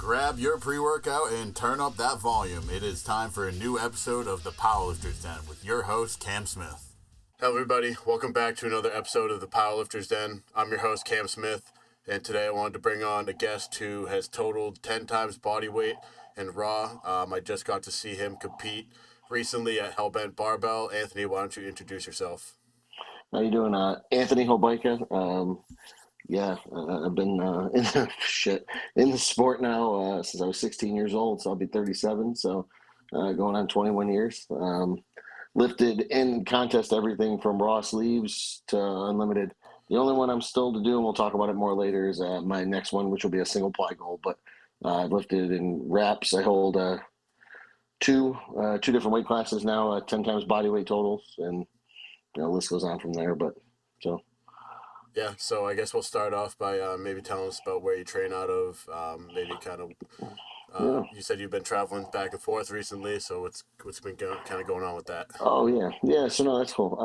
Grab your pre-workout and turn up that volume. It is time for a new episode of the Powerlifter's Den with your host, Cam Smith. Hello, everybody. Welcome back to another episode of the Powerlifter's Den. I'm your host, Cam Smith, and today I wanted to bring on a guest who has totaled 10 times bodyweight and raw. I just got to see him compete recently at Hellbent Barbell. Anthony, why don't you introduce yourself? How you doing? Anthony Hobaica. I've been in the sport now since I was 16 years old, so I'll be 37, so going on 21 years. Lifted in contest everything from raw sleeves to unlimited. The only one I'm still to do, and we'll talk about it more later, is my next one, which will be a single ply goal. But I've lifted in wraps. I hold two different weight classes now, 10 times bodyweight totals, and the list goes on from there. Yeah, so I guess we'll start off by maybe telling us about where you train out of. You said you've been traveling back and forth recently, so what's been kind of going on with that? Oh yeah. So no, that's cool.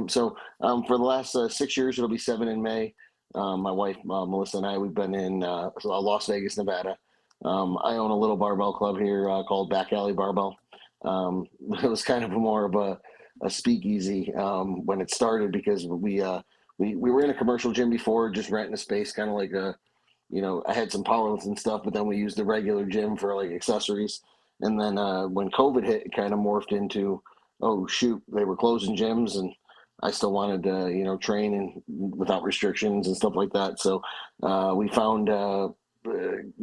For the last 6 years, it'll be 7 in May. My wife Melissa and I, we've been in Las Vegas, Nevada. I own a little barbell club here called Back Alley Barbell. It was kind of more of a speakeasy when it started because we were in a commercial gym before, just renting a space, kind of like I had some powerlifting stuff, but then we used the regular gym for like accessories. And then when COVID hit, it kind of morphed into, oh shoot, they were closing gyms, and I still wanted to train and without restrictions and stuff like that. So we found a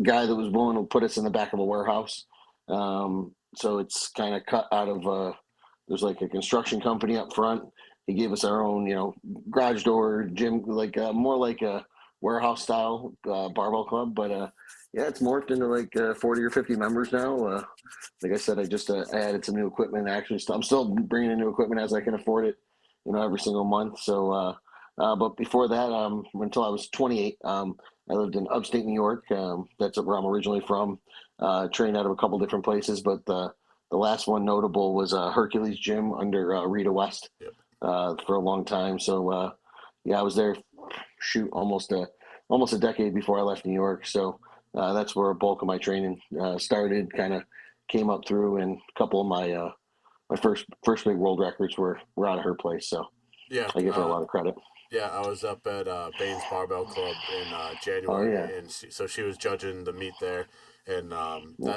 guy that was willing to put us in the back of a warehouse. So it's kind of cut out of there's like a construction company up front. He gave us our own, garage door gym, like more like a warehouse style barbell club. But it's morphed into like 40 or 50 members now. Like I said, I just added some new equipment. Actually, I'm still bringing in new equipment as I can afford it, every single month. So, but before that, until I was 28, I lived in upstate New York. That's where I'm originally from. Trained out of a couple different places, but the last one notable was Hercules Gym under Rita West. Yep. For a long time. So I was there almost a decade before I left New York. So that's where a bulk of my training started, kind of came up through, and a couple of my first big world records were out of her place. So yeah, I give her a lot of credit. Yeah, I was up at Baines Barbell Club in January, Oh, yeah. and so she was judging the meet there, and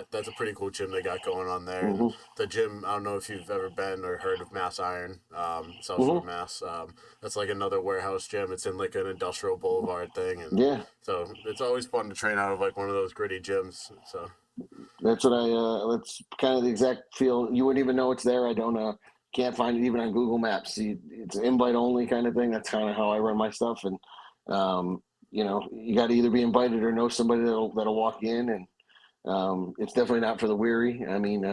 that's a pretty cool gym they got going on there. Mm-hmm. And the gym, I don't know if you've ever been or heard of Mass Iron, South Shore, Mass. That's like another warehouse gym. It's in like an industrial boulevard thing, and Yeah. so it's always fun to train out of like one of those gritty gyms. So That's what that's kind of the exact feel. You wouldn't even know it's there. I don't can't find it even on Google Maps. It's an invite only kind of thing. That's kind of how I run my stuff. And you got to either be invited or know somebody that'll walk in. And it's definitely not for the weary. I mean,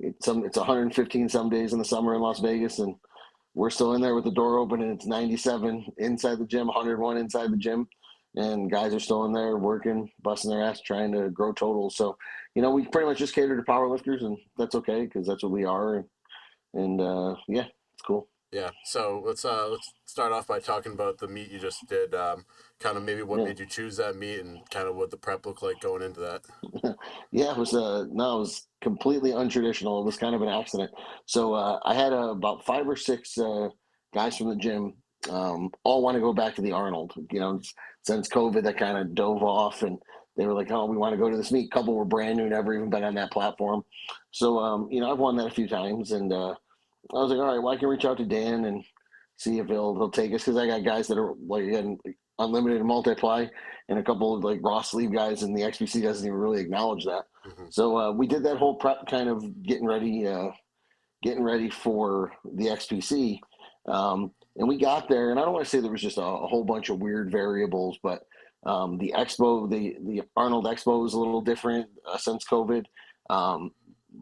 it's 115 some days in the summer in Las Vegas, and we're still in there with the door open, and it's 97 inside the gym, 101 inside the gym, and guys are still in there working, busting their ass, trying to grow totals. So, we pretty much just cater to powerlifters, and that's okay because that's what we are. And it's cool. yeah, so let's start off by talking about the meet you just did. Kind of maybe what made you choose that meet, and kind of what the prep looked like going into that. Yeah, it was completely untraditional. It was kind of an accident. So I had about 5 or 6 guys from the gym all want to go back to the Arnold. Since COVID, that kind of dove off, and they were like, "Oh, we want to go to this meet." A couple were brand new, never even been on that platform. So I've won that a few times, and I was like, "All right, well, I can reach out to Dan and see if he'll take us," because I got guys that are like again unlimited and multiply, and a couple of like raw sleeve guys, and the XPC doesn't even really acknowledge that. Mm-hmm. So we did that whole prep, kind of getting ready for the XPC, and we got there. And I don't want to say there was just a whole bunch of weird variables, but the expo, the Arnold Expo was a little different since COVID.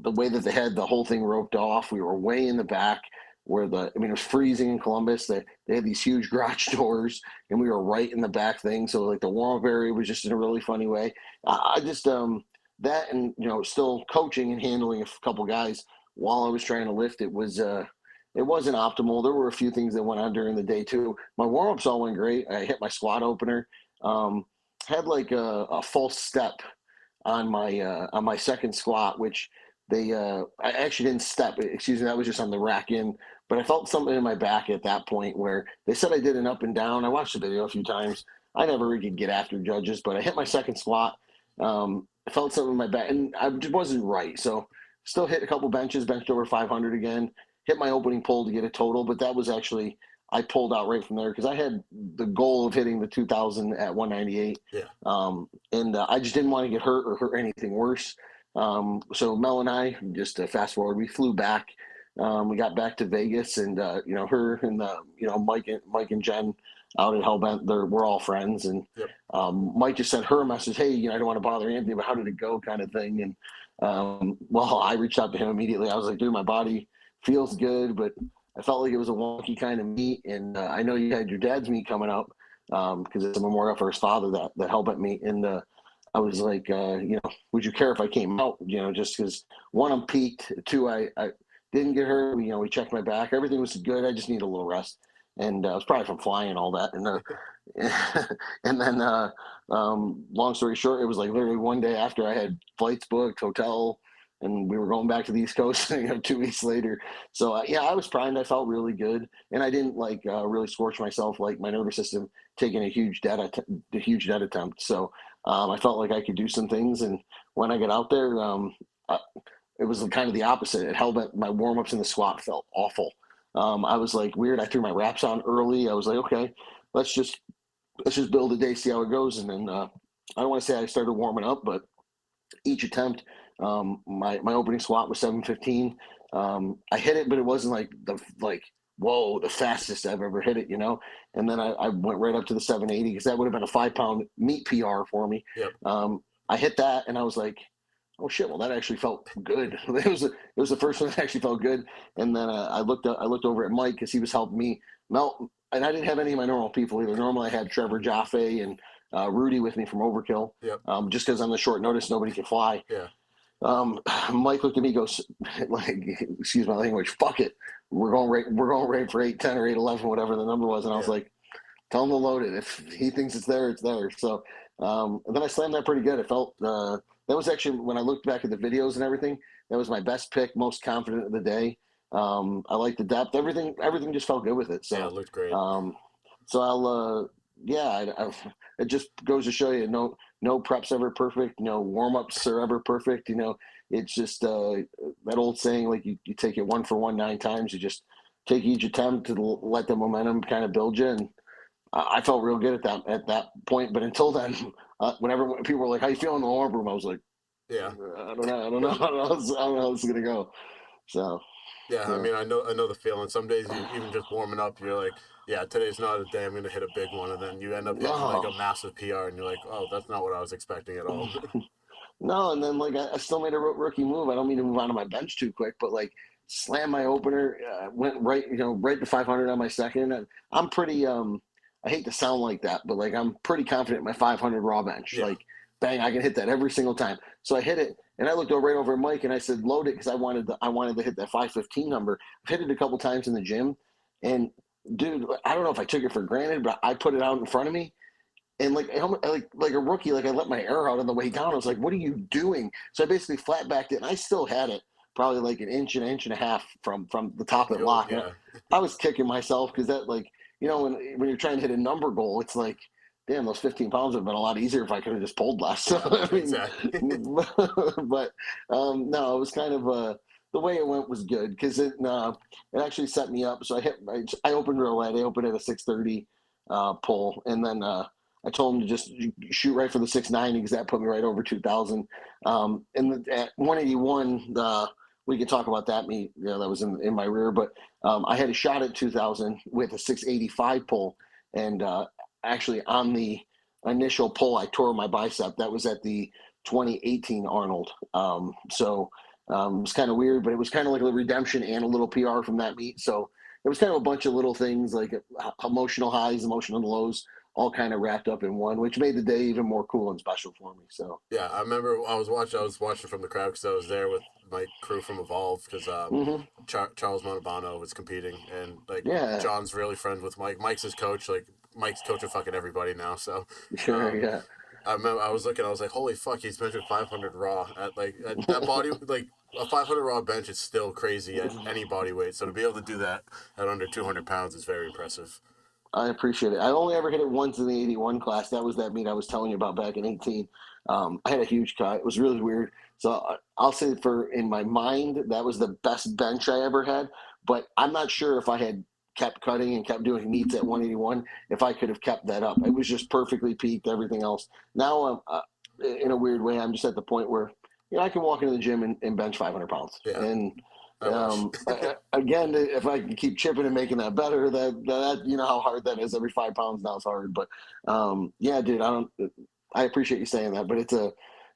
The way that they had the whole thing roped off, we were way in the back where it was freezing in Columbus. They had these huge garage doors, and we were right in the back thing. So like the warm-up area was just in a really funny way. I just that, and still coaching and handling a couple guys while I was trying to lift, it wasn't optimal. There were a few things that went on during the day too. My warm-ups all went great. I hit my squat opener, had like a false step on my second squat, which I actually didn't step. Excuse me, that was just on the rack in. But I felt something in my back at that point where they said I did an up and down. I watched the video a few times. I never really could get after judges, but I hit my second squat. I felt something in my back, and I just wasn't right. So still hit a couple benches, benched over 500 again. Hit my opening pull to get a total, but that was actually I pulled out right from there because I had the goal of hitting the 2000 at 198. Yeah. And I just didn't want to get hurt or hurt anything worse. So Mel and I, just to fast forward, we flew back. We got back to Vegas, and her and Mike and Jen out at Hellbent, we're all friends. And yep. Mike just sent her a message, hey, I don't want to bother Anthony, but how did it go, kind of thing. And well, I reached out to him immediately. I was like, dude, my body feels good, but I felt like it was a wonky kind of meet. And I know you had your dad's meet coming up because it's a memorial for his father, that Hellbent meet. And I was like, would you care if I came out? Just because one, I'm peaked. Two, I didn't get hurt. We checked my back. Everything was good. I just need a little rest. And it was probably from flying and all that. And and then long story short, it was like literally one day after I had flights booked, hotel, and we were going back to the East Coast 2 weeks later. So I was primed. I felt really good, and I didn't really scorch myself, like my nervous system taking a huge dead attempt. So I felt like I could do some things, and when I got out there, it was kind of the opposite. It held up. My warm ups in the squat felt awful. I was like weird. I threw my wraps on early. I was like, okay, let's just build a day, see how it goes, and then I don't want to say I started warming up, but each attempt, my opening squat was 715. I hit it, but it wasn't the fastest I've ever hit it, And then I went right up to the 780 because that would have been a 5-pound meat PR for me. Yep. I hit that, and I was like, oh shit! Well, that actually felt good. It was the first one that actually felt good. And then I looked over at Mike because he was helping me melt. And I didn't have any of my normal people either. Normally, I had Trevor Jaffe and Rudy with me from Overkill. Yep. Just because on the short notice, nobody could fly. Yeah. Mike looked at me, goes like, "Excuse my language. Fuck it. We're going right for 810 or 811, whatever the number was." And I was like, "Tell him to load it. If he thinks it's there, it's there." So and then I slammed that pretty good. It felt that was actually, when I looked back at the videos and everything, that was my best pick, most confident of the day. I like the depth. Everything just felt good with it. So yeah, it looked great. So I'll it just goes to show you, no prep's ever perfect, no warm-ups are ever perfect. It's just that old saying, like you take it 1 for 1 9 times. You just take each attempt to let the momentum kind of build you. And I felt real good at that point. But until then, whenever people were like, "How you feeling in the warm room?" I was like, "Yeah, I don't know. I don't know how this is gonna go." So. Yeah, I mean, I know the feeling. Some days, even just warming up, you're like, yeah, today's not a day I'm going to hit a big one. And then you end up hitting like a massive PR, and you're like, oh, that's not what I was expecting at all. No, and then I still made a rookie move. I don't mean to move on to my bench too quick, but slammed my opener, went right to 500 on my second. And I'm pretty, I hate to sound like that, but I'm pretty confident in my 500 raw bench. Yeah. Bang, I can hit that every single time. So I hit it, and I looked right over at Mike, and I said, load it, because I wanted to hit that 515 number. I've hit it a couple times in the gym, and dude, I don't know if I took it for granted, but I put it out in front of me, and like a rookie, I let my air out on the way down. I was like, what are you doing? So I basically flat backed it, and I still had it probably an inch and a half from the top of the lock. Yeah. I was kicking myself because that when you're trying to hit a number goal, it's like, damn, those 15 pounds would have been a lot easier if I could have just pulled less. So, exactly. But no, it was kind of the way it went was good because it actually set me up. So I opened real light. I opened at a 630 pull, and then I told him to just shoot right for the 690 because that put me right over 2,000. And at 181, we could talk about that meet. That was in my rear, but I had a shot at 2,000 with a 685 pull, and actually on the initial pull, I tore my bicep. That was at the 2018 Arnold. So it was kind of weird, but it was kind of like a redemption and a little PR from that meet. So it was kind of a bunch of little things, like emotional highs, emotional lows, all kind of wrapped up in one, which made the day even more cool and special for me. So yeah, I remember I was watching from the crowd because I was there with my crew from Evolve because Charles Montalbano was competing, and John's really friends with Mike. Mike's his coach. Mike's coaching fucking everybody now. So sure, yeah. I remember I was looking. I was like, "Holy fuck!" He's benching 500 raw at that body. Like a 500 raw bench is still crazy at any body weight. So to be able to do that at under 200 pounds is very impressive. I appreciate it. I only ever hit it once in the 81 class. That was that meet I was telling you about back in 18. I had a huge cut. It was really weird. So I'll say for in my mind, that was the best bench I ever had. But I'm not sure if I had kept cutting and kept doing meets at 181, if I could have kept that up. It was just perfectly peaked, everything else. Now, in a weird way, I'm just at the point where, I can walk into the gym and bench 500 pounds. Yeah. And I wish. again, if I can keep chipping and making that better, that you know how hard that is. Every 5 pounds now is hard, but yeah, dude, I appreciate you saying that, but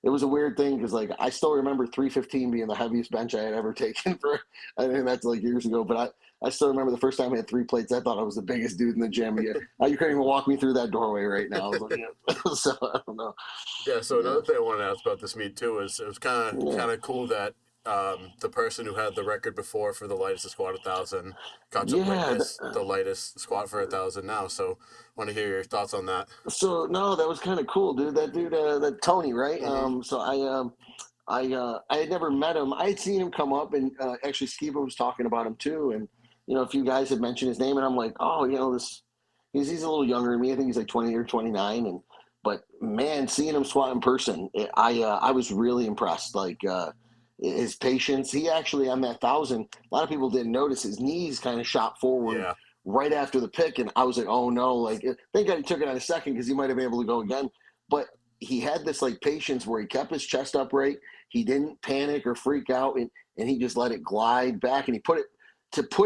it was a weird thing because like I still remember 315 being the heaviest bench I had ever taken for. I think that's like years ago, but I still remember the first time I had 3 plates. I thought I was the biggest dude in the gym. You couldn't even walk me through that doorway right now. I was like, so I don't know. Yeah. So another thing I wanted to ask about this meet too is it was kind Yeah. of cool that the person who had the record before for the lightest to squat 1,000 got to Yeah, witness the lightest squat for 1,000 now. So want to hear your thoughts on that. so no, that was kind of cool, dude. That dude, that Tony, right? Mm-hmm. So I had never met him. I had seen him come up, and actually Skiba was talking about him too. And a few guys had mentioned his name, and I'm like, oh, this. He's a little younger than me. I think he's like 20 or 29. And but man, seeing him squat in person, I was really impressed. Like his patience. He actually on that 1,000, a lot of people didn't notice his knees kind of shot forward. Yeah. Right after the pick, and I was like, "Oh no!" Like, thank God he took it on a second because he might have been able to go again. But he had this like patience where he kept his chest upright. He didn't panic or freak out, and he just let it glide back. And he put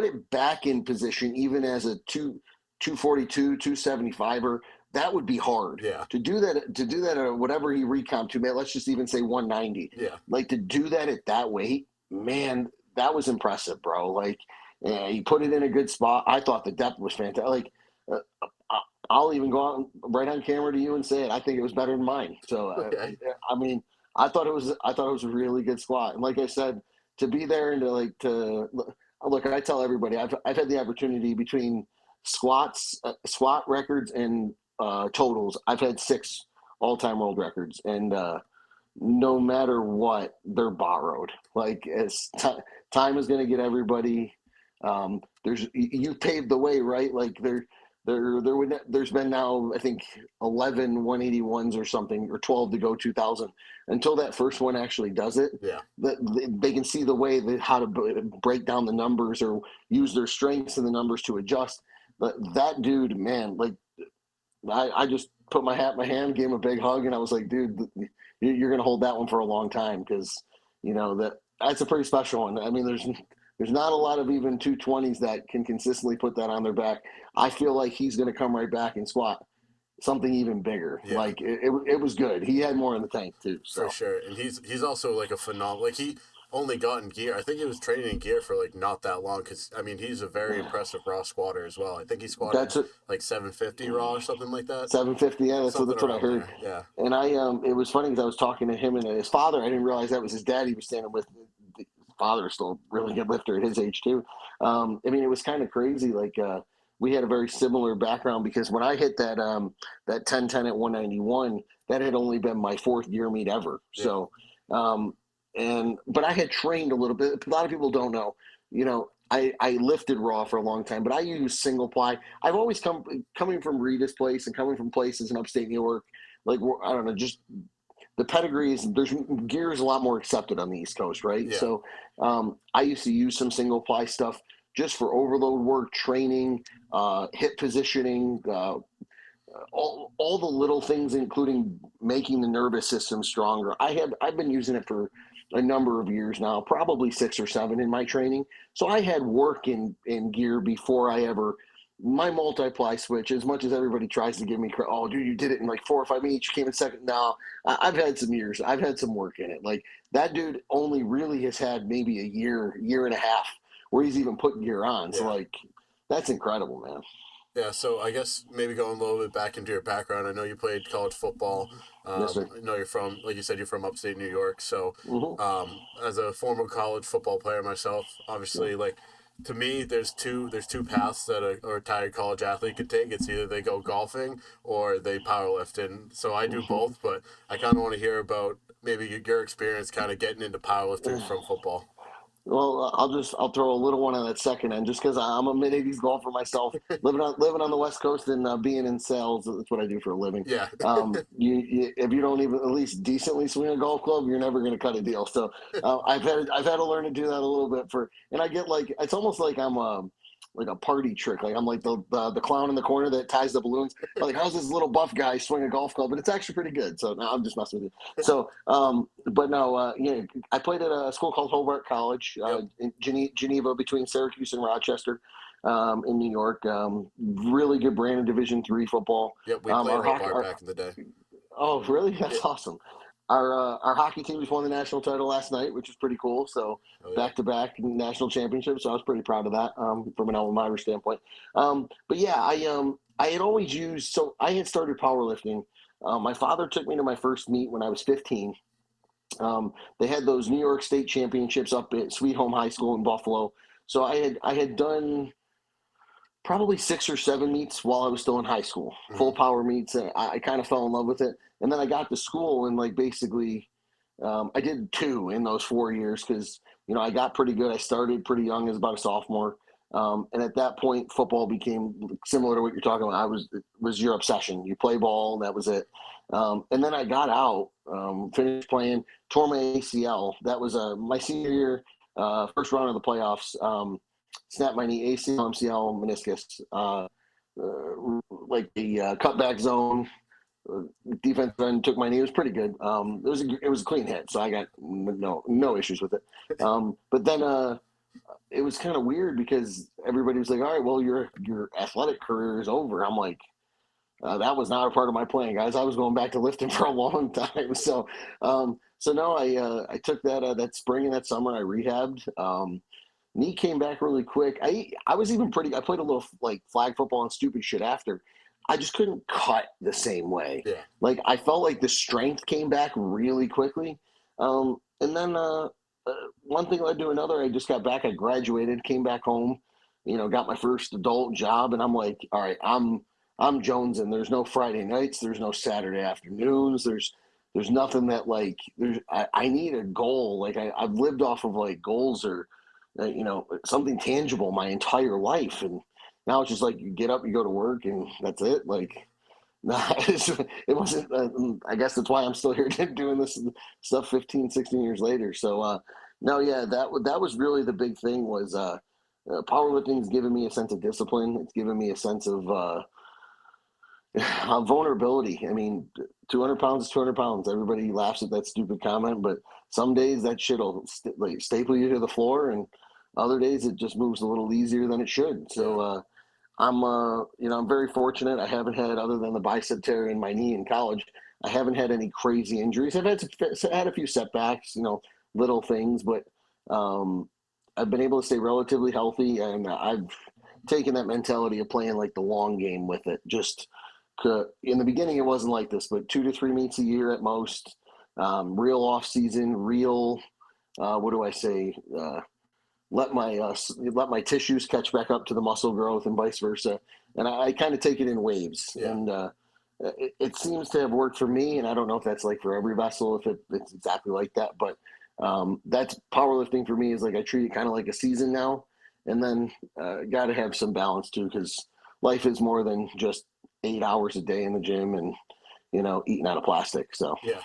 it back in position, even as a 242, 275er. That would be hard. Yeah. To do that at whatever he recomp to, man. Let's just even say 190. Yeah. Like to do that at that weight, man, that was impressive, bro. Like. Yeah, he put it in a good spot. I thought the depth was fantastic. Like, I'll even go out right on camera to you and say it. I think it was better than mine. So, Okay. I mean, I thought it was a really good squat. And like I said, to be there and to look, I tell everybody I've had the opportunity between squat records and totals. I've had 6 all-time world records, and no matter what, they're borrowed. Like as time is going to get everybody. You paved the way, right? Like there's been now I think 11 181s or something, or 12 to go 2,000. Until that first one actually does it, Yeah. They can see the way that how to break down the numbers or use their strengths in the numbers to adjust. But that dude, man, like I just put my hat in my hand, gave him a big hug, and I was like, dude, you're gonna hold that one for a long time because that's a pretty special one. I mean, there's not a lot of even 220s that can consistently put that on their back. I feel like he's going to come right back and squat something even bigger. Yeah. Like it was good. He had more in the tank too. So. For sure. And he's also like a phenomenal, like he only got in gear. I think he was training in gear for like not that long because, I mean, he's a very impressive raw squatter as well. I think he squatted like 750 raw or something like that. 750, yeah, that's what I heard. There. Yeah. And it was funny because I was talking to him and his father. I didn't realize that was his dad he was standing with. His father is still a really good lifter at his age too. I mean, it was kind of crazy. Like we had a very similar background because when I hit that 1010 at 191, that had only been my 4th gear meet ever. Yeah. So, but I had trained a little bit. A lot of people don't know. I lifted raw for a long time, but I used single ply. I've always coming from Rita's place and coming from places in upstate New York. Like I don't know, just the pedigree is gear is a lot more accepted on the East Coast, right? Yeah. So I used to use some single ply stuff just for overload work, training, hip positioning, all the little things, including making the nervous system stronger. I've been using it for a number of years now, probably 6 or 7 in my training. So I had work in gear before I ever my multiply switch. As much as everybody tries to give me credit, oh dude, you did it in like 4 or 5 minutes, you came in second. No, I've had some years. I've had some work in it. Like that dude only really has had maybe a year and a half where he's even put gear on. Yeah. So like that's incredible, man. Yeah, so I guess maybe going a little bit back into your background. I know you played college football. Yes, sir. I know you're from, like you said, you're from upstate New York. So, Mm-hmm. as a former college football player myself, obviously, like To me, there's two paths that a retired college athlete could take. It's either they go golfing or they powerlift, and so I do both. But I kind of want to hear about maybe your experience, kind of getting into powerlifting from football. Well, I'll throw a little one on that second end, just because I'm a mid '80s golfer myself, living on the West Coast and being in sales. That's what I do for a living. Yeah, If you don't even at least decently swing a golf club, you're never going to cut a deal. So I've had to learn to do that a little bit and I get like it's almost like I'm like a party trick. Like I'm like the clown in the corner that ties the balloons. Like how's this little buff guy swing a golf club? But it's actually pretty good. So no, I'm just messing with you. So but no, I played at a school called Hobart College yep, in Geneva, between Syracuse and Rochester, in New York. Really good brand of Division III football. yep. We played Our hockey. Hobart back in the day. Oh, really? Yeah. That's awesome. Our hockey team just won the national title last night, which is pretty cool. So Oh yeah. back to back national championships. So I was pretty proud of that from an alma mater standpoint. But yeah, I had always used. So I had started powerlifting. My father took me to my first meet when I was 15. They had those New York State championships up at Sweet Home High School in Buffalo. So I had done probably 6 or 7 meets while I was still in high school, full Mm-hmm. power meets. And I kind of fell in love with it. And then I got to school and like basically I did 2 in those 4 years because, I got pretty good. I started pretty young as about a sophomore. And at that point, football became similar to what you're talking about. It was your obsession. You play ball, and that was it. And then I got out, finished playing, tore my ACL. That was my senior year, first round of the playoffs. Snapped my knee, ACL, MCL, meniscus. Like the cutback zone, defense end took my knee. It was pretty good. It was a clean hit, so I got no issues with it. But then it was kind of weird because everybody was like, "All right, well, your athletic career is over." I'm like, that was not a part of my plan, guys. I was going back to lifting for a long time. So no, I took that spring and that summer. I rehabbed. Knee came back really quick. I was even pretty. I played a little like flag football and stupid shit after. I just couldn't cut the same way. Yeah. Like I felt like the strength came back really quickly. And then one thing led to another. I just got back. I graduated, came back home. Got my first adult job, and I'm like, all right, I'm Jones, and there's no Friday nights. There's no Saturday afternoons. There's nothing that like I need a goal. Like I've lived off of like goals or something tangible my entire life, and now it's just like you get up, you go to work, and that's it. Like, nah, it wasn't. I guess that's why I'm still here doing this stuff 15, 16 years later. So, no, yeah, that was really the big thing was powerlifting has given me a sense of discipline. It's given me a sense of vulnerability. I mean, 200 pounds is 200 pounds. Everybody laughs at that stupid comment, but some days that shit will like staple you to the floor, and other days it just moves a little easier than it should. Yeah. So I'm very fortunate. I haven't had, other than the bicep tear in my knee in college, I haven't had any crazy injuries. I've had a few setbacks, little things, but um, I've been able to stay relatively healthy, and I've taken that mentality of playing like the long game with it. Just in the beginning, it wasn't like this, but 2 to 3 meets a year at most. Real off season, real. What do I say? Let my tissues catch back up to the muscle growth and vice versa. And I kind of take it in waves, Yeah. and it seems to have worked for me. And I don't know if that's like for every vessel, if it's exactly like that, but that's powerlifting for me. Is like I treat it kind of like a season now, and then got to have some balance too, because life is more than just 8 hours a day in the gym and eating out of plastic. So Yeah.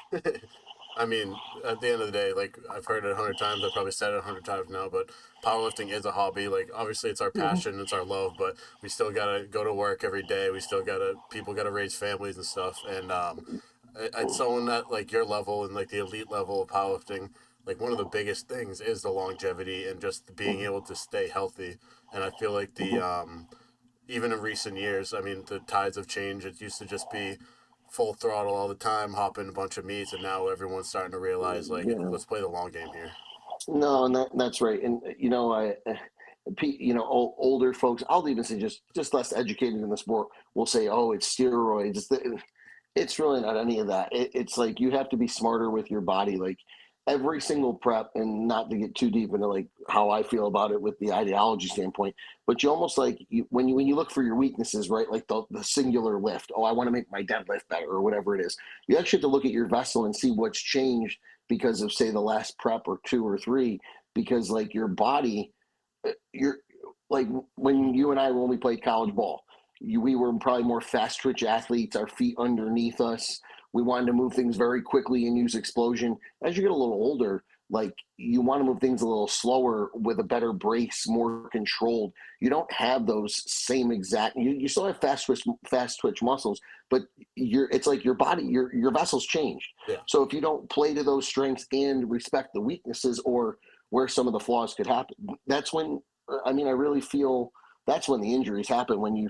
I mean, at the end of the day, like I've heard it 100 times. I've probably said it 100 times now, but powerlifting is a hobby. Like obviously, it's our passion, it's our love, but we still gotta go to work every day. We still gotta people gotta raise families and stuff. And it's someone that like your level and like the elite level of powerlifting. Like one of the biggest things is the longevity and just being able to stay healthy. And I feel like the even in recent years, I mean, the tides have changed. It used to just be full throttle all the time, hop in a bunch of meets, and now everyone's starting to realize, like, yeah. let's play the long game here. No, and that's right. And older folks, I'll even say just less educated in the sport will say, "Oh, it's steroids." It's really not any of that. It's like you have to be smarter with your body. Like every single prep, and not to get too deep into like how I feel about it with the ideology standpoint, but you almost like when you look for your weaknesses, right? Like the singular lift. Oh, I want to make my deadlift better or whatever it is. You actually have to look at your vessel and see what's changed because of, say, the last prep or two or three, because like your body, you're like when you and I, when we played college ball, we were probably more fast twitch athletes, our feet underneath us. We wanted to move things very quickly and use explosion. As you get a little older, like you want to move things a little slower with a better brace, more controlled. You don't have those same exact. You still have fast twitch muscles, but it's like your body, your vessels changed. Yeah. So if you don't play to those strengths and respect the weaknesses or where some of the flaws could happen, that's when. I mean, I really feel that's when the injuries happen. When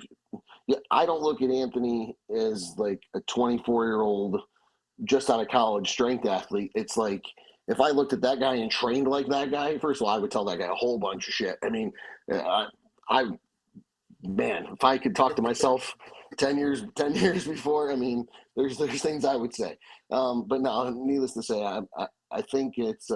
I don't look at Anthony as like a 24-year-old just out of college strength athlete. It's like if I looked at that guy and trained like that guy, first of all, I would tell that guy a whole bunch of shit. I mean, I man, if I could talk to myself 10 years before, I mean, there's things I would say. But no, needless to say, I think it's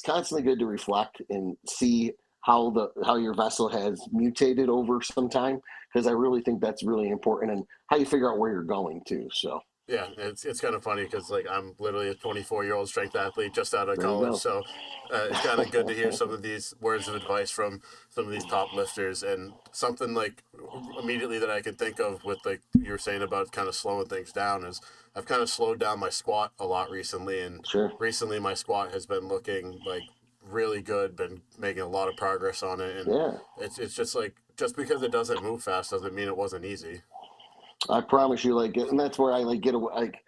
constantly good to reflect and see how your vessel has mutated over some time, because I really think that's really important, and how you figure out where you're going to. So Yeah, it's kind of funny because like I'm literally a 24-year-old strength athlete just out of there you college, go. so it's kind of good to hear some of these words of advice from some of these top lifters. And something like immediately that I can think of with like you were saying about kind of slowing things down is I've kind of slowed down my squat a lot recently, and Sure. recently my squat has been looking like really good, been making a lot of progress on it, and Yeah. it's just like just because it doesn't move fast doesn't mean it wasn't easy. I promise you, like, and that's where I like get away. Like,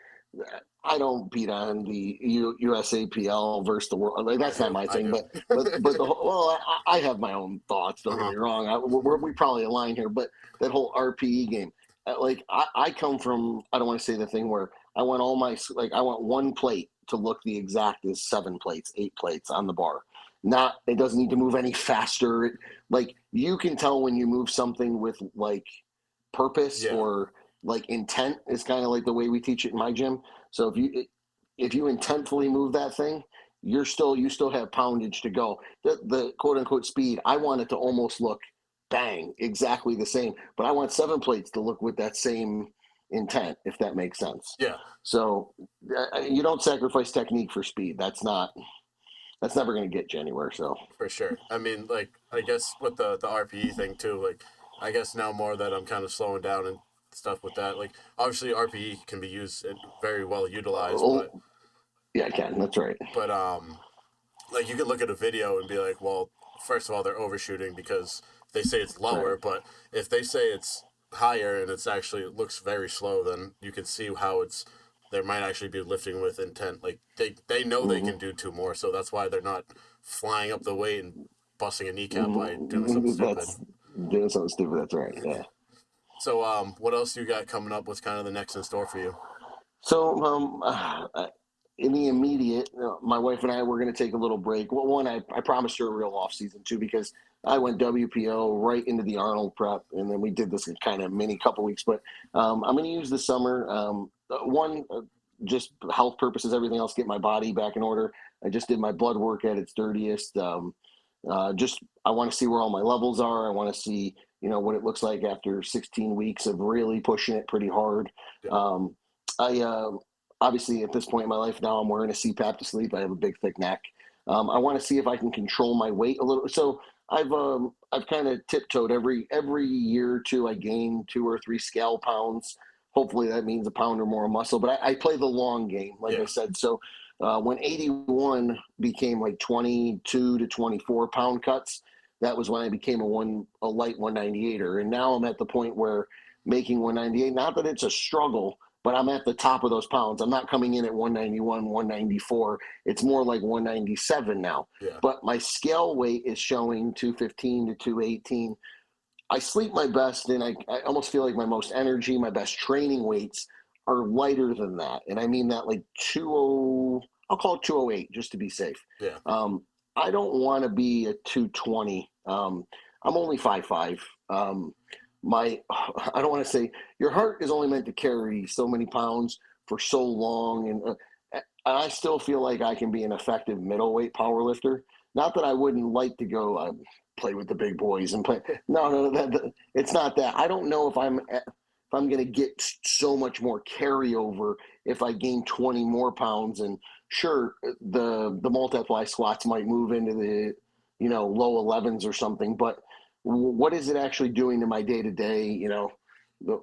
I don't beat on the USAPL versus the world. Like, that's not my I thing. do. But the whole, well, I have my own thoughts. Don't get Uh-huh. me wrong. We probably align here. But that whole RPE game, like, I come from. I don't want to say the thing where I want all my like I want one plate to look the exact as 7 plates, 8 plates on the bar. Not it doesn't need to move any faster. Like you can tell when you move something with like purpose Yeah. or like intent is kind of like the way we teach it in my gym. So if you intentfully move that thing, you still have poundage to go. The quote unquote speed, I want it to almost look bang exactly the same, but I want 7 plates to look with that same intent, if that makes sense. Yeah. So you don't sacrifice technique for speed. That's never going to get you anywhere. So For sure. I mean, like, I guess with the RPE thing too, like, I guess now more that I'm kind of slowing down and stuff with that, like, obviously RPE can be used and very well utilized, oh yeah, I can. That's right. but like, you could look at a video and be like, well, first of all, they're overshooting because they say it's Right. lower, but if they say it's higher and it's actually, it looks very slow, then you can see how there might actually be lifting with intent. Like, they know they can do 2 more, so that's why they're not flying up the weight and busting a kneecap by doing something stupid. That's doing something stupid. That's right. Yeah. So, what else you got coming up? What's kind of the next in store for you? So, in the immediate, my wife and I were going to take a little break. Well, one, I promised her a real off season too, because I went WPO right into the Arnold prep, and then we did this kind of mini couple weeks. But I'm going to use the summer. One, just health purposes, everything else, get my body back in order. I just did my blood work at its dirtiest. Just I want to see where all my levels are. I want to see what it looks like after 16 weeks of really pushing it pretty hard. Yeah. I obviously at this point in my life now I'm wearing a CPAP to sleep. I have a big thick neck. I want to see if I can control my weight a little. So I've kind of tiptoed every year or two. I gain 2 or 3 scale pounds. Hopefully that means a pound or more of muscle. But I play the long game, like Yeah. I said. So when 81 became like 22 to 24 pound cuts, that was when I became a light 198er. And now I'm at the point where making 198, not that it's a struggle, but I'm at the top of those pounds. I'm not coming in at 191, 194. It's more like 197 now. Yeah. But my scale weight is showing 215 to 218. I sleep my best, and I almost feel like my most energy, my best training weights are lighter than that. And I mean that like 20, I'll call it 208 just to be safe. Yeah. I don't want to be at 220. I'm only 5'5". I don't want to say your heart is only meant to carry so many pounds for so long, and I still feel like I can be an effective middleweight power lifter. Not that I wouldn't like to go play with the big boys and play. No, it's not that. I don't know if I'm going to get so much more carryover if I gain 20 more pounds. And sure, the multiply squats might move into the low 11s or something. But what is it actually doing to my day to day?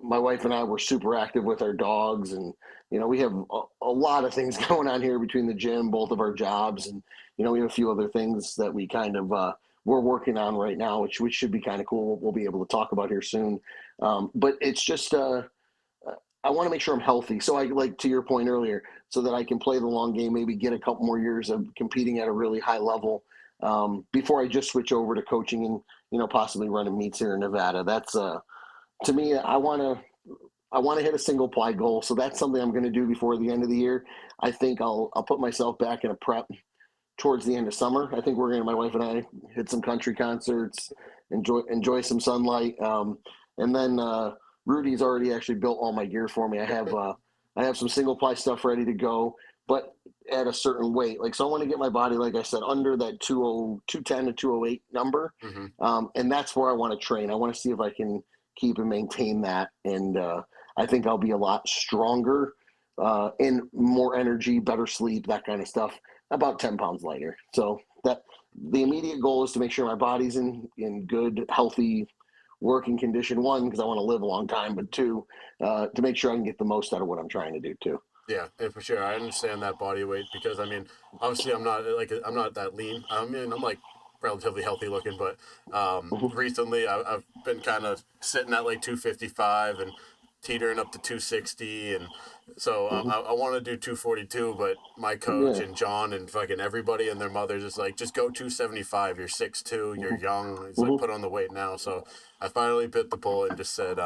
My wife and I were super active with our dogs, and we have a lot of things going on here between the gym, both of our jobs, and we have a few other things that we kind of we're working on right now, which should be kind of cool. We'll be able to talk about here soon. But it's just I want to make sure I'm healthy. So I like to your point earlier, so that I can play the long game, maybe get a couple more years of competing at a really high level before I just switch over to coaching and possibly running meets here in Nevada. That's to me, I want to hit a single ply goal. So that's something I'm going to do before the end of the year. I think I'll put myself back in a prep towards the end of summer. I think my wife and I, hit some country concerts, enjoy some sunlight. And then Rudy's already actually built all my gear for me. I have some single ply stuff ready to go, but at a certain weight. So I want to get my body, like I said, under that 210 to 208 number. Mm-hmm. And that's where I want to train. I want to see if I can keep and maintain that. And I think I'll be a lot stronger and more energy, better sleep, that kind of stuff, about 10 pounds lighter. So that the immediate goal is to make sure my body's in good, healthy working condition. One, because I want to live a long time, but two, to make sure I can get the most out of what I'm trying to do too. Yeah, and for sure, I understand that body weight because I mean, obviously, I'm not that lean. I mean, I'm like relatively healthy looking, but Mm-hmm. recently I've been kind of sitting at like 255 and teetering up to 260, and so Mm-hmm. I want to do 242, but my coach Yeah. and John and fucking everybody and their mothers is like, just go 275. You're 6'2", you're Mm-hmm. young. It's like Mm-hmm. put on the weight now. So I finally bit the bullet and just said,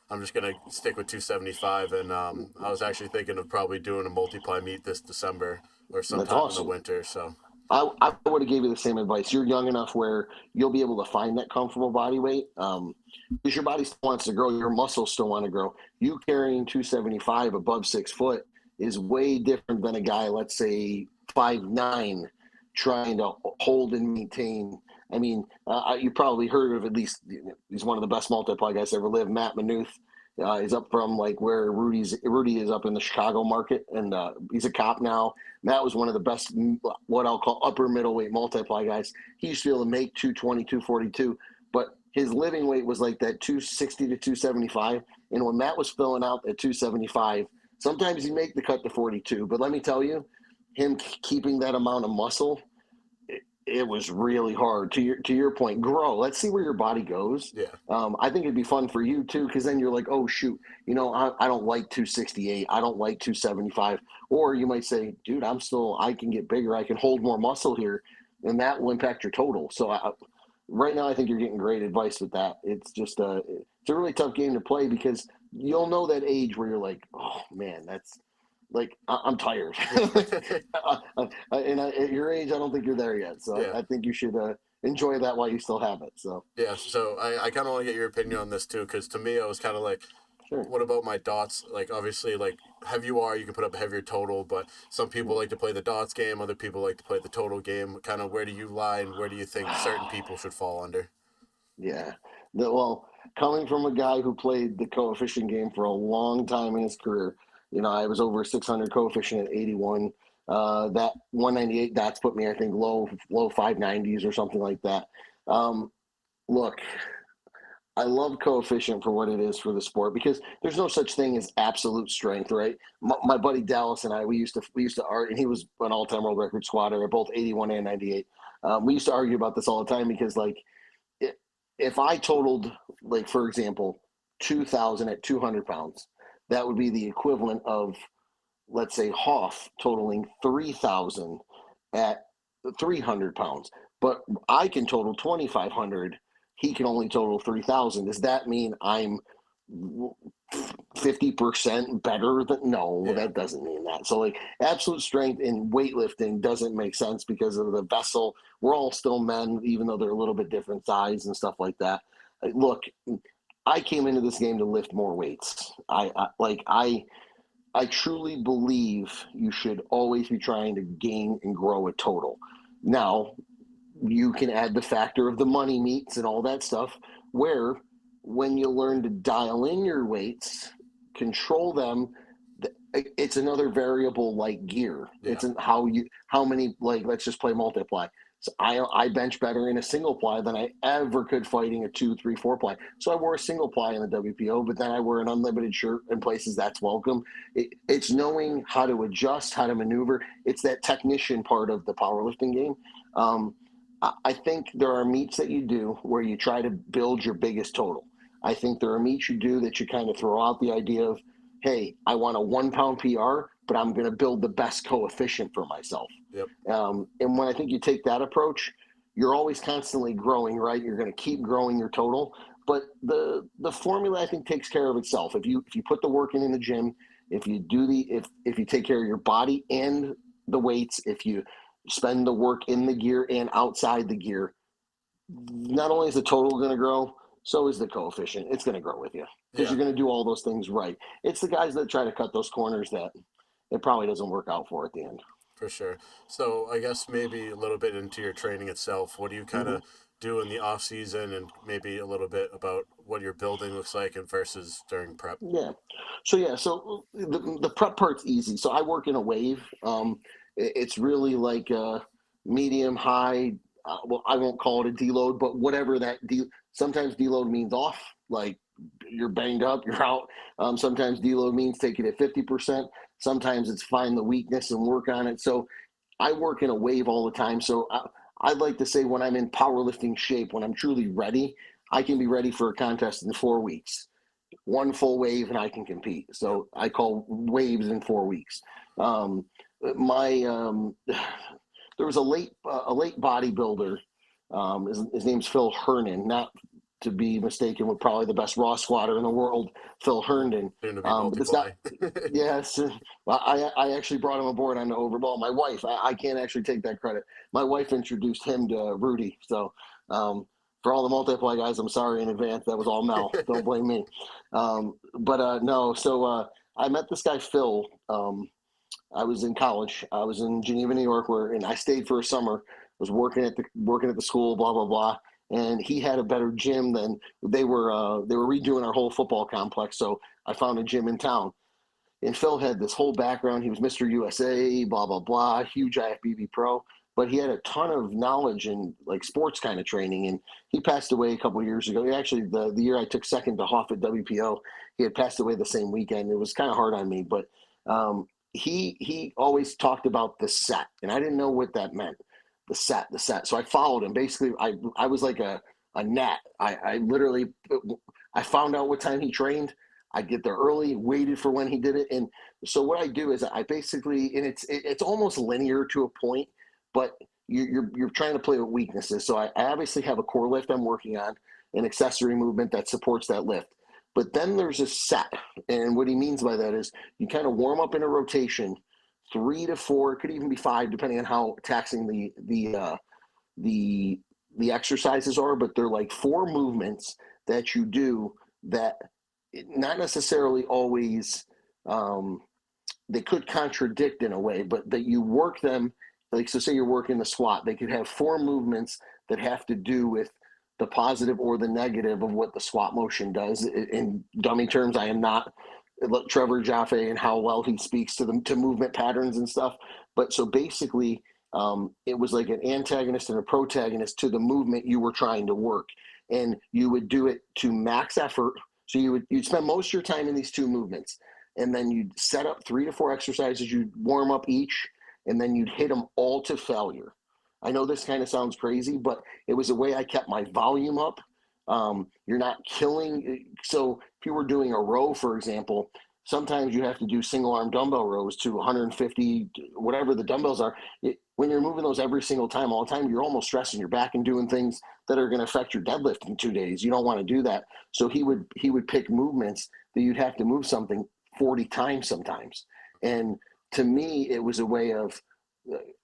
I'm just gonna stick with 275, and I was actually thinking of probably doing a multiply meet this December or That's sometime in the awesome. winter. So I would have gave you the same advice. You're young enough where you'll be able to find that comfortable body weight because your body still wants to grow. Your muscles still want to grow. You carrying 275 above 6 foot is way different than a guy, let's say 5'9", trying to hold and maintain. I mean, you probably heard of, at least he's one of the best multiply guys ever lived, Matt Manuth. He's up from like where Rudy is up in the Chicago market, and he's a cop now. Matt was one of the best, what I'll call upper middleweight multiply guys. He used to be able to make 220, 242, but his living weight was like that 260 to 275. And when Matt was filling out at 275, sometimes he'd make the cut to 42. But let me tell you, him keeping that amount of muscle, it was really hard. To your point, grow. Let's see where your body goes. yeah, I think it'd be fun for you too, because then you're like, oh shoot, I don't like 268, I don't like 275, or you might say, dude, I can get bigger, I can hold more muscle here, and that will impact your total. So right now, I think you're getting great advice with that. It's just it's a really tough game to play because you'll know that age where you're like, oh man, that's like I'm tired. And at your age, I don't think you're there yet. So yeah. I think you should enjoy that while you still have it. So Yeah, so I kind of want to get your opinion on this too, because to me, I was kind of like, sure. what about my dots? Like, obviously, like, heavy you are, you can put up a heavier total, but some people like to play the dots game, other people like to play the total game. Kind of where do you lie, and where do you think certain people should fall under? Yeah. Well, coming from a guy who played the coefficient game for a long time in his career, I was over 600 coefficient at 81. That 198 dots put me, I think, low 590s or something like that. Look, I love coefficient for what it is for the sport because there's no such thing as absolute strength, right? My buddy Dallas and I, we used to argue, and he was an all-time world record squatter at both 81 and 98. We used to argue about this all the time because, like, if I totaled, like, for example, 2,000 at 200 pounds, that would be the equivalent of, let's say, Hoff totaling 3,000 at 300 pounds. But I can total 2,500. He can only total 3,000. Does that mean I'm 50% better than? No, Yeah, that doesn't mean that. So, like, absolute strength in weightlifting doesn't make sense because of the vessel. We're all still men, even though they're a little bit different size and stuff like that. Look, I came into this game to lift more weights. I truly believe you should always be trying to gain and grow a total. Now, you can add the factor of the money meets and all that stuff, where when you learn to dial in your weights, control them, it's another variable like gear. Yeah. It's how many, like, let's just play multiply. So I bench better in a single ply than I ever could fighting a 2, 3, 4 ply. So I wore a single ply in the WPO, but then I wear an unlimited shirt in places that's welcome. It's knowing how to adjust, how to maneuver. It's that technician part of the powerlifting game. I think there are meets that you do where you try to build your biggest total. I think there are meets you do that you kind of throw out the idea of, hey, I want a 1 pound PR, but I'm going to build the best coefficient for myself. Yep. And when I think you take that approach, you're always constantly growing, right? You're going to keep growing your total. But the formula, I think, takes care of itself. If you put the work in the gym, if you do if you take care of your body and the weights, if you spend the work in the gear and outside the gear, not only is the total going to grow, so is the coefficient. It's going to grow with you because you're going to do all those things right. It's the guys that try to cut those corners that it probably doesn't work out for at the end. For sure. So I guess maybe a little bit into your training itself. What do you kind of do in the off season, and maybe a little bit about what your building looks like and versus during prep? Yeah. So the prep part's easy. So I work in a wave. It's really like a medium, high. Well, I won't call it a deload, but whatever that sometimes deload means off, like you're banged up, you're out. Sometimes deload means take it at 50%. Sometimes it's find the weakness and work on it. So I work in a wave all the time. So I'd like to say when I'm in powerlifting shape, when I'm truly ready, I can be ready for a contest in 4 weeks. One full wave and I can compete. So I call waves in 4 weeks. My there was a late bodybuilder. His name's Phil Herndon, not to be mistaken with probably the best raw squatter in the world, Phil Herndon. But it's not. Yes, well, I actually brought him aboard on the overball. My wife, I can't actually take that credit. My wife introduced him to Rudy. So for all the multiply guys, I'm sorry in advance. That was all Mel. Don't blame me. No. So I met this guy Phil. I was in college. I was in Geneva, New York, and I stayed for a summer. Was working at the school, blah blah blah. And he had a better gym than they were. They were redoing our whole football complex, so I found a gym in town. And Phil had this whole background. He was Mr. USA, blah blah blah, huge IFBB pro. But he had a ton of knowledge in like sports kind of training. And he passed away a couple of years ago. Actually, the year I took second to Hoff at WPO, he had passed away the same weekend. It was kind of hard on me, but he always talked about the set, and I didn't know what that meant. The set. So I followed him. Basically, I was like a gnat. I literally I found out what time he trained. I get there early, waited for when he did it, and so what I do is I basically, and it's almost linear to a point, but you're trying to play with weaknesses. So I obviously have a core lift I'm working on, an accessory movement that supports that lift. But then there's a set, and what he means by that is you kind of warm up in a rotation, 3 to 4, it could even be 5, depending on how taxing the exercises are. But they're like 4 movements that you do that not necessarily always they could contradict in a way, but that you work them. Like, so say you're working the squat, they could have 4 movements that have to do with the positive or the negative of what the squat motion does. In dummy terms, I am not Trevor Jaffe and how well he speaks to movement patterns and stuff. But so basically, it was like an antagonist and a protagonist to the movement you were trying to work. And you would do it to max effort. So you'd spend most of your time in these 2 movements. And then you'd set up 3 to 4 exercises. You'd warm up each, and then you'd hit them all to failure. I know this kind of sounds crazy, but it was a way I kept my volume up. You're not killing. So if you were doing a row, for example, sometimes you have to do single arm dumbbell rows to 150, whatever the dumbbells are. When you're moving those every single time, all the time, you're almost stressing your back and doing things that are going to affect your deadlift in 2 days. You don't want to do that. So he would pick movements that you'd have to move something 40 times sometimes. And to me, it was a way of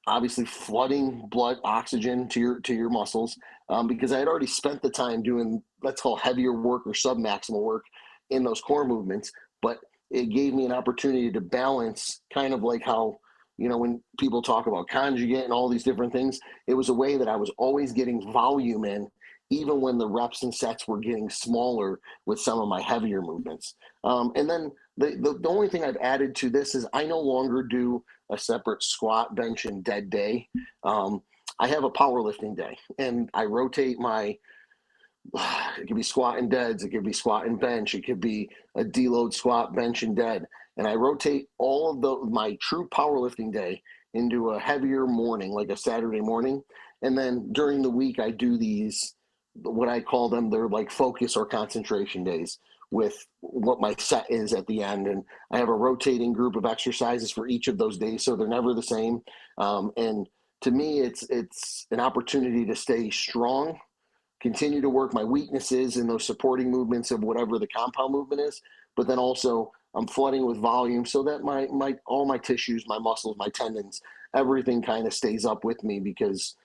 obviously flooding blood oxygen to your muscles, because I had already spent the time doing, let's call heavier work or submaximal work in those core movements. But it gave me an opportunity to balance, kind of like how, when people talk about conjugate and all these different things, it was a way that I was always getting volume in, even when the reps and sets were getting smaller with some of my heavier movements. And then the only thing I've added to this is I no longer do a separate squat, bench, and dead day. I have a powerlifting day, and I rotate my, it could be squat and deads, it could be squat and bench, it could be a deload squat, bench, and dead. And I rotate all of my true powerlifting day into a heavier morning, like a Saturday morning. And then during the week, I do these, what I call them, they're like focus or concentration days with what my set is at the end. And I have a rotating group of exercises for each of those days, so they're never the same. And to me, it's an opportunity to stay strong, continue to work my weaknesses in those supporting movements of whatever the compound movement is, but then also I'm flooding with volume so that my all my tissues, my muscles, my tendons, everything kind of stays up with me, because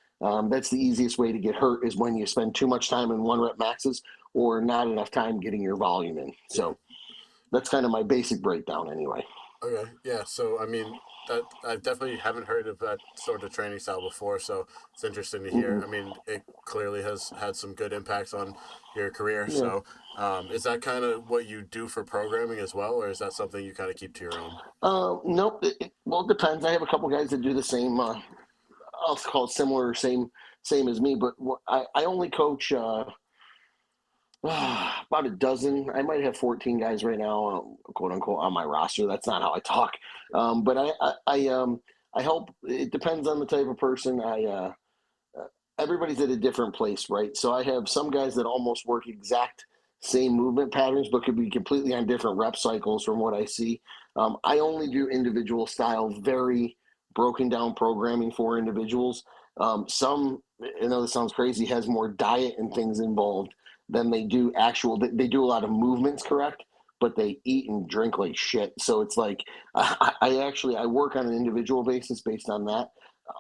that's the easiest way to get hurt, is when you spend too much time in one rep maxes or not enough time getting your volume in. So that's kind of my basic breakdown anyway. Okay, yeah. So I mean, that I definitely haven't heard of that sort of training style before. So it's interesting to hear. Mm-mm. I mean, it clearly has had some good impacts on your career. Yeah. So, is that kind of what you do for programming as well, or is that something you kind of keep to your own? Nope. Well, it depends. I have a couple guys that do the same. I'll call it similar, same as me. But I only coach about a dozen. I might have 14 guys right now, quote unquote, on my roster. That's not how I talk. But I help. It depends on the type of person. Everybody's at a different place, right? So I have some guys that almost work exact same movement patterns, but could be completely on different rep cycles from what I see. I only do individual style, very broken down programming for individuals. Some, I know this sounds crazy, has more diet and things involved than they do actual. They do a lot of movements, correct? But they eat and drink like shit. So it's like I work on an individual basis based on that.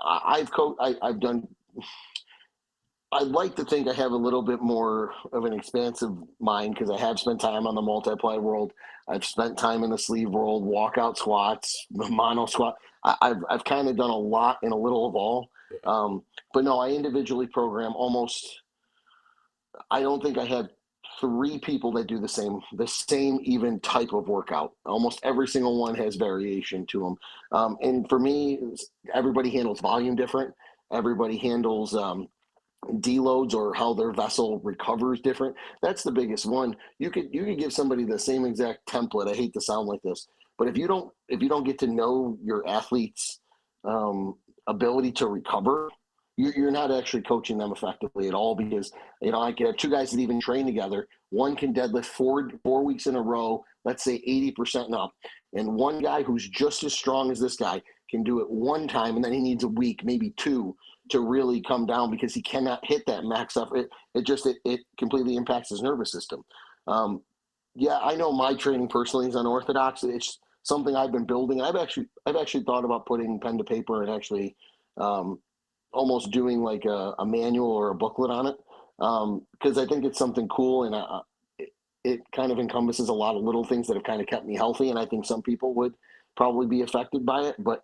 I've done. I'd like to think I have a little bit more of an expansive mind, because I have spent time on the multiply world. I've spent time in the sleeve world, walkout squats, mono squat. I've kind of done a lot and a little of all. Yeah. But no, I individually program almost. I don't think I have three people that do the same even type of workout. Almost every single one has variation to them. And for me, everybody handles volume different. Everybody handles deloads, or how their vessel recovers, different. That's the biggest one. You could give somebody the same exact template. I hate to sound like this, but if you don't get to know your athlete's ability to recover, you're not actually coaching them effectively at all. Because I could have two guys that even train together. One can deadlift 4 weeks in a row, let's say 80% and up, and one guy who's just as strong as this guy can do it one time, and then he needs a week, maybe two, to really come down, because he cannot hit that max up. It completely impacts his nervous system. Yeah, I know my training personally is unorthodox. It's something I've been building. I've actually thought about putting pen to paper and actually almost doing like a manual or a booklet on it, because I think it's something cool, and it kind of encompasses a lot of little things that have kind of kept me healthy, and I think some people would probably be affected by it. But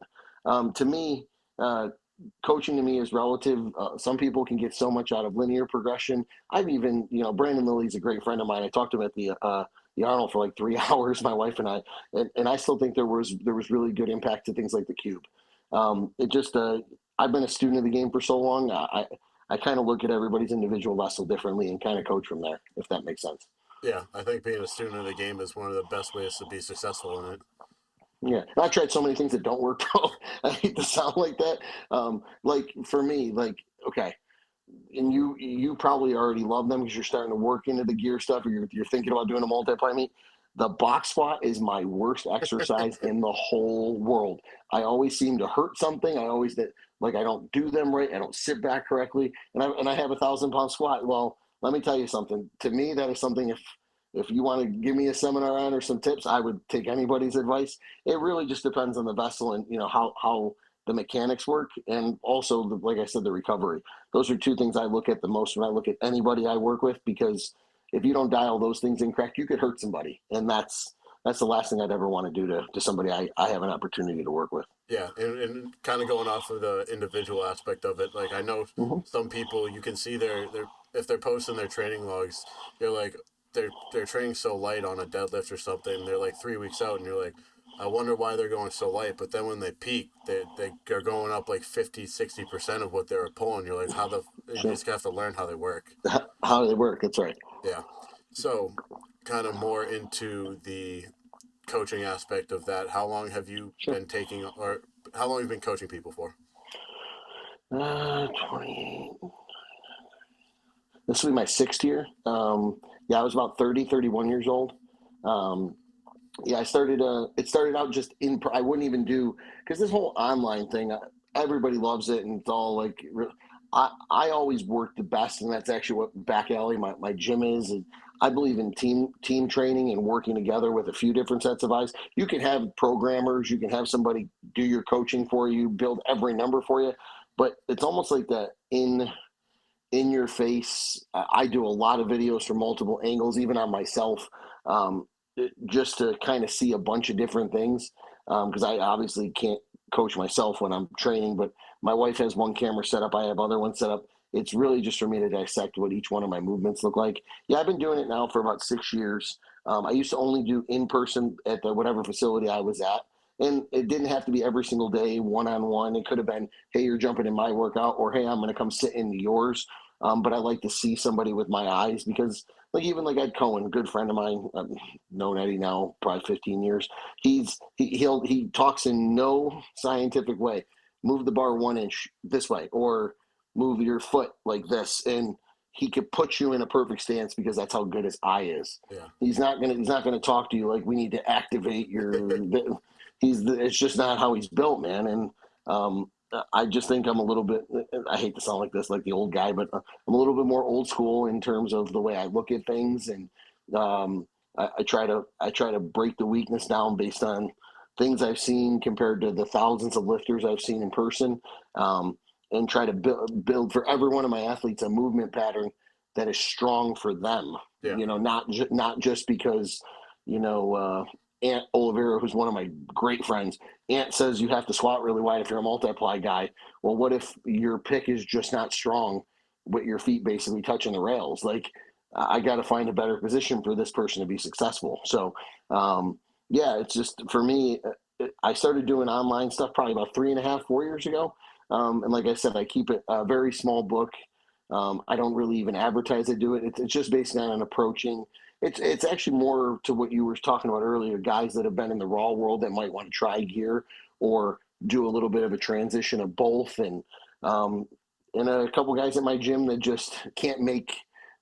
to me, coaching to me is relative. Some people can get so much out of linear progression. I've even, Brandon Lilly's a great friend of mine. I talked to him at the Arnold for like 3 hours, my wife and I, and I still think there was really good impact to things like the cube. It just, I've been a student of the game for so long. I kind of look at everybody's individual vessel differently and kind of coach from there, if that makes sense. Yeah, I think being a student of the game is one of the best ways to be successful in it. Yeah, and I tried so many things that don't work. I hate to sound like that. Like for me, like, okay, and you probably already love them because you're starting to work into the gear stuff, or you're thinking about doing a multiply meet. The box squat is my worst exercise in the whole world. I always seem to hurt something. I always like I don't do them right. I don't sit back correctly, and I have 1,000-pound squat. Well, let me tell you something. To me, that is something. If you want to give me a seminar on or some tips, I would take anybody's advice. It really just depends on the vessel and how the mechanics work, and also like I said, the recovery. Those are two things I look at the most when I look at anybody I work with, because if you don't dial those things in correct, you could hurt somebody, and that's the last thing I'd ever want to do to somebody I have an opportunity to work with. Yeah, and kind of going off of the individual aspect of it, like I know Mm-hmm. some people you can see their if they're posting their training logs, you're like they're training so light on a deadlift or something. They're like 3 weeks out, and you're like, I wonder why they're going so light. But then when they peak, they're going up like 50-60% of what they were pulling. You're like, you Sure. just have to learn how they work. How do they work? That's right. Yeah, so kind of more into the coaching aspect of that. How long have you Sure. been taking, or how long have you been coaching people for? 28. This will be my 6th year. Yeah, I was about 30, 31 years old. Um, yeah, it started out just I wouldn't even do, because this whole online thing, everybody loves it, and it's all like, I always work the best, and that's actually what back alley, my gym is. And I believe in team training and working together with a few different sets of eyes. You can have programmers, you can have somebody do your coaching for you, build every number for you, but it's almost like that in your face. I do a lot of videos from multiple angles, even on myself, just to kind of see a bunch of different things. Because I obviously can't coach myself when I'm training, but my wife has one camera set up. I have other ones set up. It's really just for me to dissect what each one of my movements look like. Yeah, I've been doing it now for about 6 years. I used to only do in person at the whatever facility I was at. And it didn't have to be every single day, one on one. It could have been, hey, you're jumping in my workout, or hey, I'm going to come sit in yours. But I like to see somebody with my eyes, because, like, even like Ed Cohen, a good friend of mine, I've known Eddie now probably 15 years. He talks in no scientific way. Move the bar 1 inch this way, or move your foot like this, and he could put you in a perfect stance because that's how good his eye is. Yeah. He's not gonna talk to you like, we need to activate your. It's just not how he's built, man. And I just think I'm a little bit. I hate to sound like this, like the old guy, but I'm a little bit more old school in terms of the way I look at things, and I try to break the weakness down based on things I've seen compared to the thousands of lifters I've seen in person, and try to build for every one of my athletes a movement pattern that is strong for them. Yeah. Not just because, Ant Oliveira, who's one of my great friends, Ant says you have to squat really wide if you're a multiply guy. Well, what if your pick is just not strong, with your feet basically touching the rails? Like, I got to find a better position for this person to be successful. So, yeah, it's just, for me, I started doing online stuff probably about 3.5, 4 years ago. And like I said, I keep it a very small book. I don't really even advertise I do it. It's just based on an approaching. It's actually more to what you were talking about earlier, guys that have been in the raw world that might want to try gear, or do a little bit of a transition of both. And a couple guys at my gym that just can't make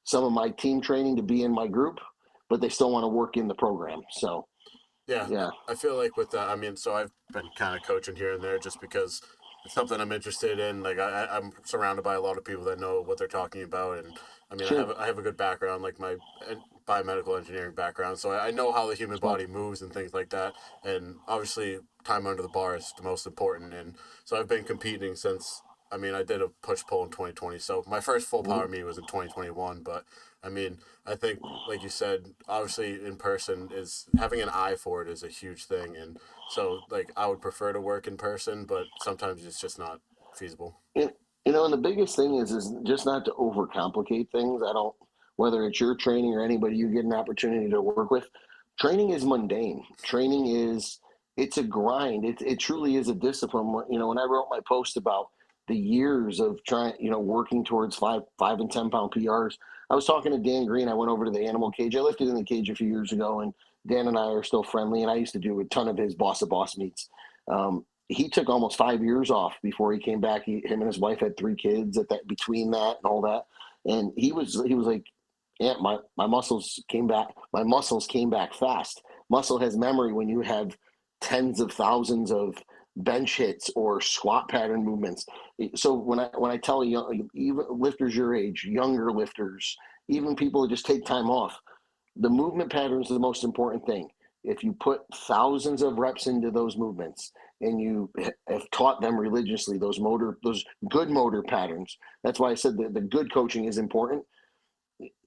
some of my team training to be in my group, but they still want to work in the program. So, Yeah, yeah. I feel like with that, I mean, so I've been kind of coaching here and there just because it's something I'm interested in. Like I'm surrounded by a lot of people that know what they're talking about, and I mean, Sure. I have a good background, like my biomedical engineering background, so I know how the human Smart. body moves and things like that. And obviously, time under the bar is the most important. And so I've been competing since. I mean, I did a push pull in 2020, so my first full power Mm-hmm. meet was in 2021. But I mean, I think, like you said, obviously in person is having an eye for it is a huge thing, and so like I would prefer to work in person, but sometimes it's just not feasible. And, and the biggest thing is just not to overcomplicate things. I don't, whether it's your training or anybody you get an opportunity to work with, training is mundane. Training is, it's a grind. It truly is a discipline. When I wrote my post about the years of trying, working towards 5 and 10 pound PRs, I was talking to Dan Green. I went over to the animal cage. I lifted in the cage a few years ago, and Dan and I are still friendly. And I used to do a ton of his boss of boss meets. He took almost 5 years off before he came back. Him and his wife had 3 kids at that, between that and all that. And he was like, yeah, my muscles came back. My muscles came back fast. Muscle has memory when you have tens of thousands of bench hits or squat pattern movements. So when I tell even lifters your age, younger lifters, even people that just take time off, the movement pattern is the most important thing. If you put thousands of reps into those movements, and you have taught them religiously those good motor patterns, that's why I said the good coaching is important.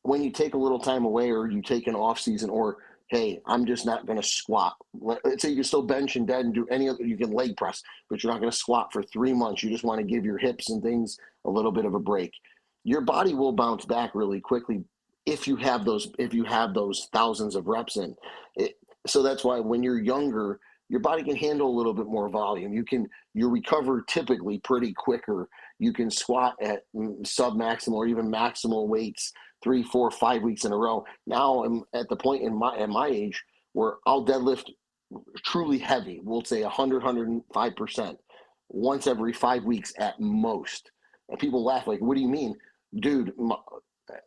When you take a little time away, or you take an off season, or hey, I'm just not going to squat. Let's say you can still bench and dead and do any other, you can leg press, but you're not going to squat for 3 months. You just want to give your hips and things a little bit of a break. Your body will bounce back really quickly if you have those thousands of reps in it. So that's why when you're younger, your body can handle a little bit more volume. You recover typically pretty quicker. You can squat at sub-maximal or even maximal weights 3, 4, 5 weeks in a row. Now I'm at the point at my age where I'll deadlift truly heavy. We'll say 100, 105% once every 5 weeks at most. And people laugh like, what do you mean? Dude,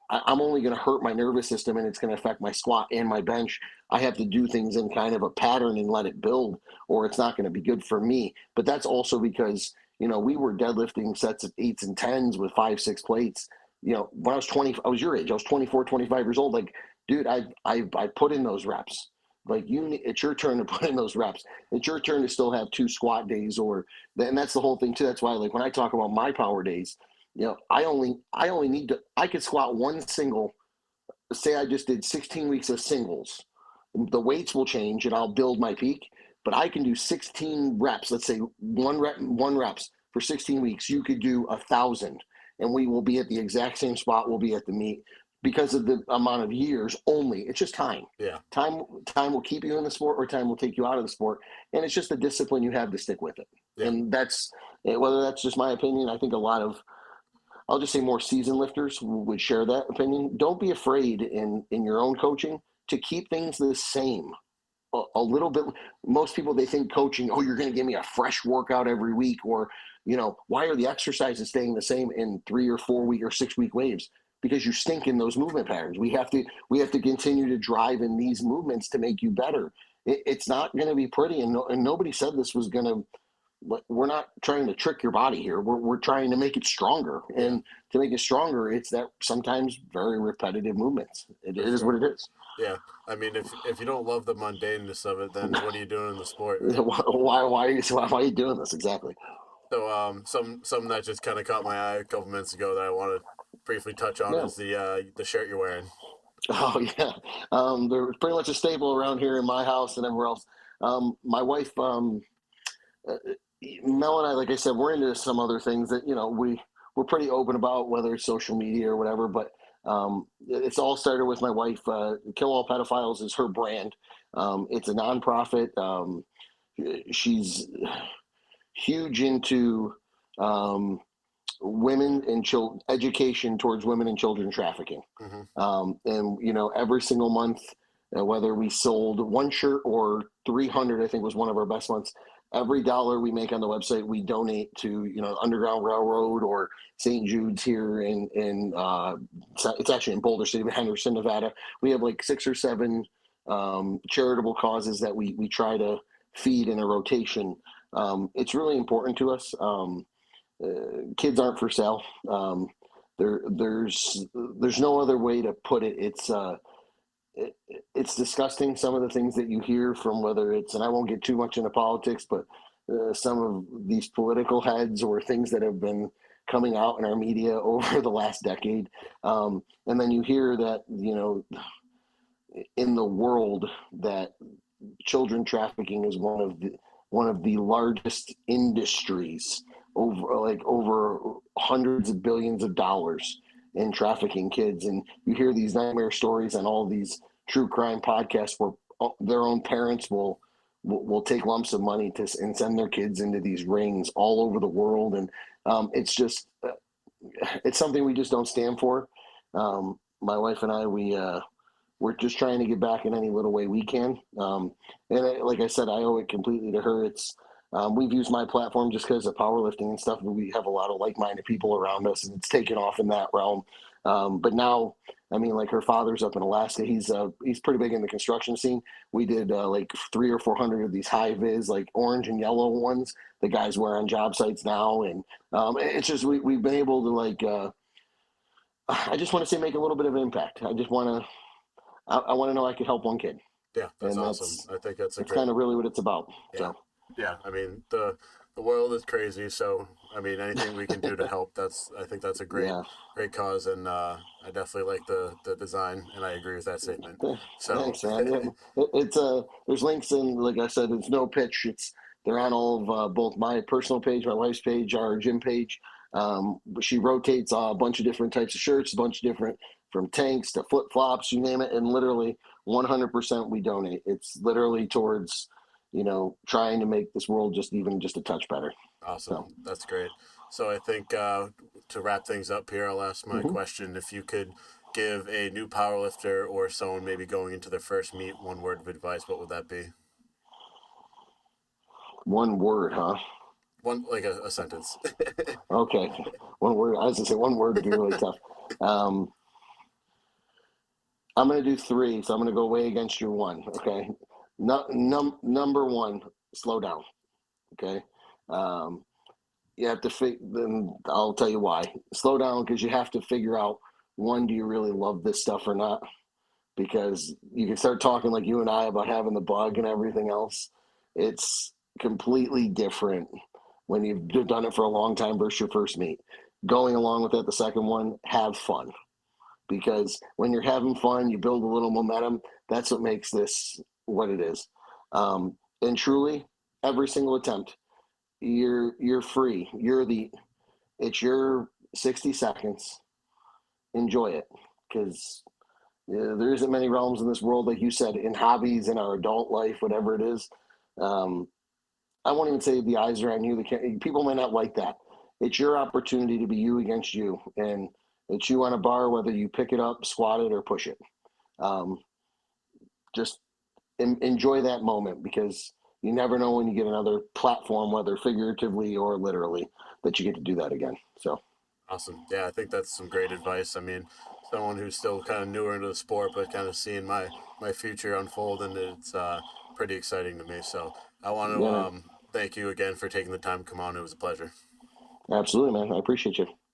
I'm only going to hurt my nervous system and it's going to affect my squat and my bench. I have to do things in kind of a pattern and let it build, or it's not going to be good for me. But that's also because, we were deadlifting sets of 8s and 10s with 5, 6 plates. When I was 20, I was your age. I was 24, 25 years old. Like, dude, I put in those reps. Like, it's your turn to put in those reps. It's your turn to still have 2 squat days, and that's the whole thing too. That's why, like, when I talk about my power days, I only need to. I could squat one single. Say I just did 16 weeks of singles. The weights will change, and I'll build my peak. But I can do 16 reps. Let's say one reps for 16 weeks. You could do 1,000, and we will be at the exact same spot. We'll be at the meet because of the amount of years. Only it's just time. Yeah. Time will keep you in the sport, or time will take you out of the sport, and it's just the discipline you have to stick with it. Yeah. And that's whether that's just my opinion. I think a lot of, I'll just say, more seasoned lifters would share that opinion. Don't be afraid in your own coaching to keep things the same a little bit. Most people, they think coaching, oh, you're going to give me a fresh workout every week, or, why are the exercises staying the same in 3 or 4 week or 6 week waves? Because you stink in those movement patterns. We have to continue to drive in these movements to make you better. It's not going to be pretty. And nobody said this was going to, we're not trying to trick your body here. We're trying to make it stronger. And to make it stronger, it's that sometimes very repetitive movements. It is what it is. Yeah. I mean, if you don't love the mundaneness of it, then what are you doing in the sport? Why are you doing this? Exactly. So something that just kind of caught my eye a couple minutes ago that I want to briefly touch on is the shirt you're wearing. Oh yeah, they're pretty much a staple around here in my house and everywhere else. My wife, Mel and I, like I said, we're into some other things that we're pretty open about, whether it's social media or whatever. But it's all started with my wife. Kill All Pedophiles is her brand. It's a nonprofit. She's huge into women and education towards women and children trafficking. And every single month, whether we sold one shirt or 300, I think was one of our best months. Every dollar we make on the website, we donate to Underground Railroad or St. Jude's here in it's actually in Boulder City, Henderson, Nevada. We have like 6 or 7 charitable causes that we try to feed in a rotation. It's really important to us. Kids aren't for sale. There's no other way to put it. It's disgusting, some of the things that you hear from, whether it's, and I won't get too much into politics, but some of these political heads or things that have been coming out in our media over the last decade. And then you hear that, in the world, that children trafficking is one of the largest industries, over hundreds of billions of dollars in trafficking kids. And you hear these nightmare stories on all these true crime podcasts where their own parents will take lumps of money and send their kids into these rings all over the world. And it's just it's something we just don't stand for. My wife and I, we're just trying to get back in any little way we can. Like I said, I owe it completely to her. We've used my platform just because of powerlifting and stuff, but we have a lot of like-minded people around us, and it's taken off in that realm. But now, I mean, like, her father's up in Alaska. He's pretty big in the construction scene. We did like 300 or 400 of these high vis, like orange and yellow ones the guys wear on job sites now. And it's just, we've been able to, I just want to say, make a little bit of an impact. I want to know I could help one kid. Yeah, that's awesome. I think that's kind of really what it's about. Yeah. So. Yeah, I mean, the the world is crazy. So I mean, anything we can do to help, I think that's a Yeah. great cause, and I definitely like the design, and I agree with that statement. So Thanks, man. Yeah, it's there's links in, like I said, it's no pitch. They're on all of both my personal page, my wife's page, our gym page. She rotates a bunch of different types of shirts, a bunch of different, from tanks to flip flops, you name it, and literally 100% we donate. It's literally towards, trying to make this world just a touch better. awesome, So. that's great. So I think to wrap things up here, I'll ask my Mhm. question: if you could give a new powerlifter or someone maybe going into their first meet one word of advice, what would that be? One word, huh? One, like a sentence. Okay, one word. I was gonna say one word would be really tough. Um, I'm gonna do three, so I'm gonna go way against your one. Okay, number one, slow down. Okay, um, you have to. Then I'll tell you why. Slow down because you have to figure out, one, do you really love this stuff or not? Because you can start talking like you and I about having the bug and everything else. It's completely different when you've done it for a long time versus your first meet. Going along with that, the second one, have fun. Because when you're having fun, you build a little momentum. That's what makes this what it is. And truly, every single attempt, you're free. It's your 60 seconds. Enjoy it, because there isn't many realms in this world, like you said, in hobbies, in our adult life, whatever it is. Um, I won't even say the eyes are on you. People might not like that. It's your opportunity to be you against you, and it's you on a bar, whether you pick it up, squat it, or push it. Um, just enjoy that moment, because you never know when you get another platform, whether figuratively or literally, that you get to do that again. So, Awesome. Yeah, I think that's some great advice. I mean, someone who's still kind of newer into the sport, but kind of seeing my future unfold, and it's pretty exciting to me. So I want to yeah, man, thank you again for taking the time to come on. It was a pleasure. absolutely, man. I appreciate you.